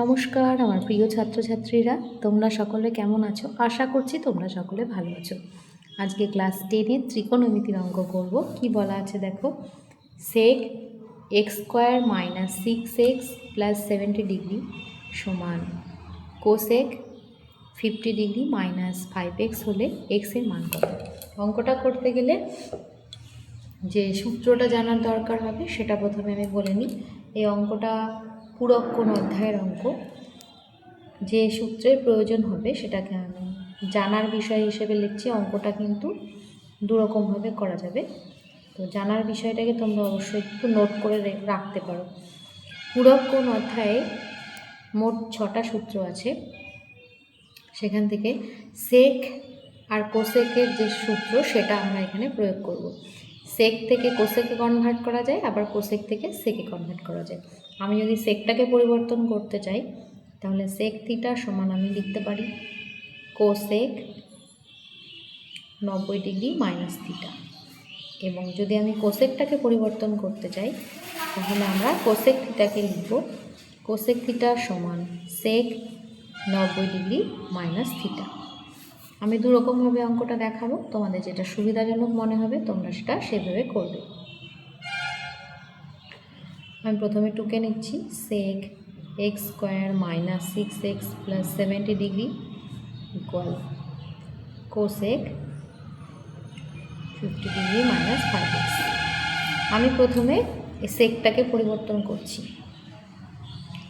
নমস্কার আমার প্রিয় ছাত্রছাত্রীরা, তোমরা সকলে কেমন আছো? আশা করছি তোমরা সকলে ভালো আছো। আজকে ক্লাস 10-এর ত্রিকোণমিতির অঙ্ক করব। কি বলা আছে দেখো, সেক x² - 6x + 70 ডিগ্রি সমান কোসেক 50 ডিগ্রি - 5x হলে x এর মান কত? অঙ্কটা করতে গেলে যে সূত্রটা জানার দরকার হবে সেটা প্রথমে আমি বলে নিই। এই অঙ্কটা পূরক কোণ অধ্যায়ের অঙ্ক। যে সূত্রের প্রয়োজন হবে সেটাকে আমি জানার বিষয় হিসেবে লিখছি। অঙ্কটা কিন্তু দুরকমভাবে করা যাবে, তো জানার বিষয়টাকে তোমরা অবশ্যই একটু নোট করে রাখতে পারো। পূরক কোণ অধ্যায়ে মোট 6টা সূত্র আছে। সেখান থেকে সেক আর কোসেকের যে সূত্র সেটা আমরা এখানে প্রয়োগ করব। সেক থেকে কোসেকে কনভার্ট করা যায়, আবার কোসেক থেকে সেকে কনভার্ট করা যায়। আমি যদি সেকটাকে পরিবর্তন করতে চাই তাহলে সেক থিটা সমান আমি লিখতে পারি কোসেক 90 ডিগ্রি মাইনাস থিটা, এবং যদি আমি কোসেকটাকে পরিবর্তন করতে চাই তাহলে আমরা কোসেক থিটাকে লিখব কোসেক থিটা সমান সেক 90 ডিগ্রি মাইনাস থিটা। আমি দুরকমভাবে অঙ্কটা দেখাবো, তোমাদের যেটা সুবিধাজনক মনে হবে তোমরা সেটা সেভাবে করবে। আমি প্রথমে টুকে নিচ্ছি সেক x² - 6x + 70 degree equal cosec 50 degree - 5x। আমি প্রথমে সেকটাকে পরিবর্তন করছি,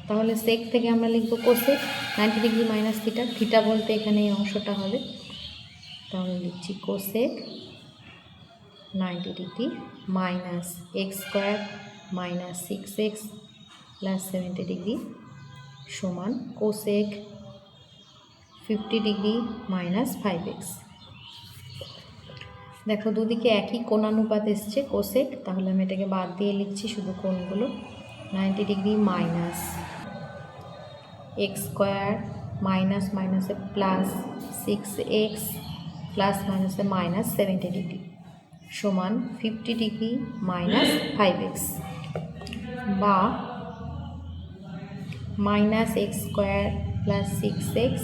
তাহলে সেক থেকে আমরা লিখব cosec 90 degree minus theta. Theta বলতে এখানে এই অংশটা হবে, তাহলে লিখছি cosec 90 degree minus x² - 6x + 70 degree সমান কোসেক 50 ডিগ্রি - 5x। দেখো দুদিকে একই কোণানুপাত এসছে কোসেক, তাহলে আমি এটাকে বাদ দিয়ে লিখছি শুধু কোণগুলো। 90 ডিগ্রি মাইনাস x² মাইনাস মাইনাসে প্লাস 6x প্লাস মাইনাসে মাইনাস 70 ডিগ্রি সমান 50 ডিগ্রি - 5x, বা minus x² plus 6x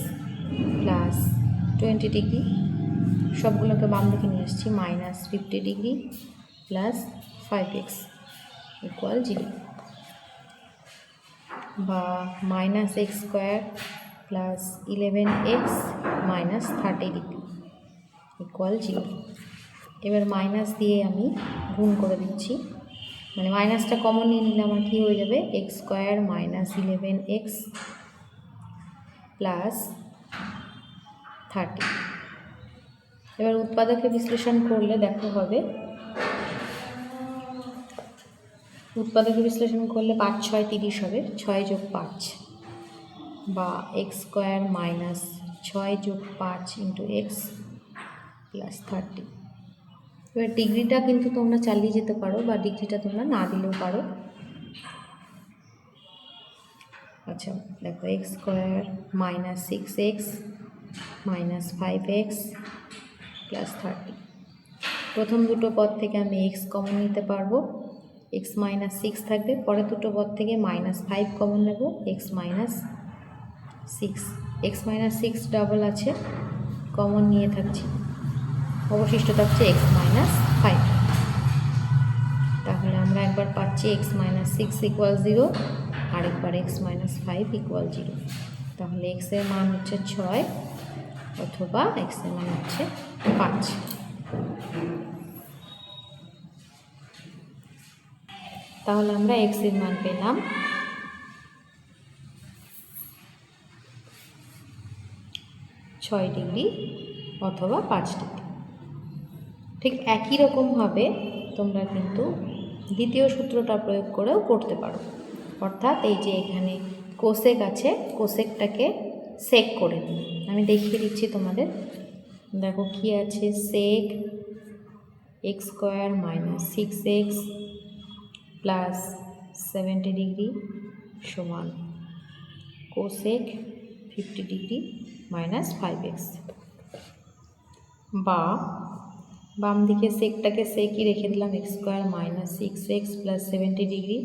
plus 20 degree, সবগুলোকে বাম দিকে নিয়ে আসছি, minus 50 degree plus 5x equal 0, বা minus x² plus 11x minus 30 degree equal 0। এবার মাইনাস দিয়ে আমি গুণ করে দিচ্ছি, মানে মাইনাসটা কমন নিয়ে নিলে আমার কী হয়ে যাবে, x² - 11x প্লাস 30। এবার উৎপাদকে বিশ্লেষণ করলে দেখো হবে, উৎপাদকে বিশ্লেষণ করলে 5 × 6 = 30 হবে, 6 + 5, বা x² - 6 + 5 × x প্লাস 30। এবার ডিগ্রিটা কিন্তু তোমরা চালিয়ে যেতে পারো, বা ডিগ্রিটা তোমরা না দিলেও পারো। আচ্ছা দেখো x² - 6x - 5x প্লাস 30। প্রথম দুটো পদ থেকে আমি x কমন নিতে পারবো, x - 6 থাকবে। পরের দুটো পদ থেকে -5 কমন নেব, x - 6, x - 6 ডাবল আছে, কমন নিয়ে থাকছি, অবশিষ্ট থাকছে x - 5। তাহলে আমরা একবার পাচ্ছি x - 6 = 0, আরেকবার x - 5 = 0। তাহলে x এর মান হচ্ছে 6 অথবা x এর মান হচ্ছে 5। তাহলে আমরা x এর মান পেলাম 6 ডিগ্রি অথবা 5 ডিগ্রি। ঠিক একই রকমভাবে তোমরা কিন্তু দ্বিতীয় সূত্রটা প্রয়োগ করেও করতে পারো। অর্থাৎ এই যে এখানে কোসেক আছে, কোসেকটাকে সেক করে দিই। আমি দেখিয়ে দিচ্ছি তোমাদের, দেখো কি আছে, সেক x² - 6x প্লাস 70 ডিগ্রি সমান কোসেক 50 ডিগ্রি - 5x, বা বাম দিকে সেকটাকে সেকই রেখে দিলাম, x² - 6x প্লাস 70 ডিগ্রি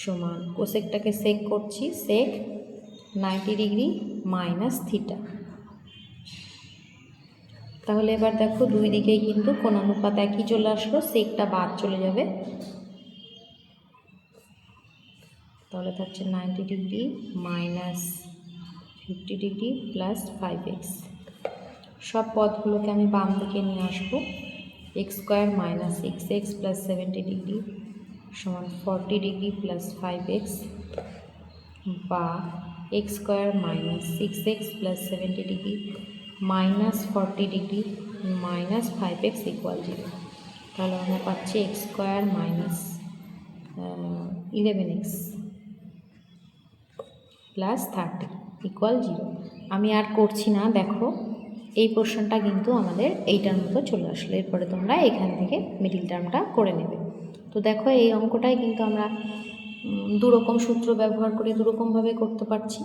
সমান কোসেকটাকে সেক করছি, সেক 90 ডিগ্রি মাইনাস থিটা। তাহলে এবার দেখো দুই দিকেই কিন্তু কোণ অনুপাত একই চলে আসলো, সেকটা বাদ চলে যাবে। তাহলে থাকছে 90 degree minus 50 degree plus 5x। সব পদগুলোকে আমি বাম দিকে নিয়ে আসবো। X square minus x x plus 70 degree সমান 40 ডিগ্রি প্লাস 5x, বা x square minus 6x plus 70 degree minus 40 degree minus 5x equal 0। তাহলে আমরা পাচ্ছি x square minus 11x plus 30 equal 0। আমি আর করছি না, দেখো এই পোর্শনটা কিন্তু আমাদের এইটার মতো চলে আসলো। এরপরে তোমরা এখান থেকে মিডিল টার্মটা করে নেবে। তো দেখো এই অঙ্কটাই কিন্তু আমরা দুরকম সূত্র ব্যবহার করে দুরকমভাবে করতে পারছি।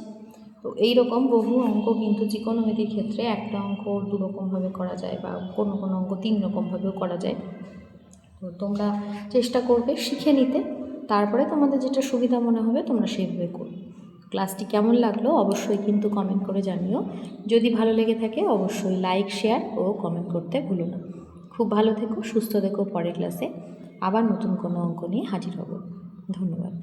তো এই রকম বহু অঙ্ক কিন্তু ত্রিকোণমিতির ক্ষেত্রে একটা অঙ্ক দুরকমভাবে করা যায়, বা কোনো কোনো অঙ্ক 3 রকমভাবেও করা যায়। তো তোমরা চেষ্টা করবে শিখে নিতে, তারপরে তোমাদের যেটা সুবিধা মনে হবে তোমরা সেইভাবে করবে। ক্লাসটি কেমন লাগলো অবশ্যই কিন্তু কমেন্ট করে জানিও। যদি ভালো লেগে থাকে অবশ্যই লাইক, শেয়ার ও কমেন্ট করতে ভুলো না। খুব ভালো থেকো, সুস্থ থেকো। পরের ক্লাসে আবার নতুন কোনো অঙ্ক নিয়ে হাজির হব। ধন্যবাদ।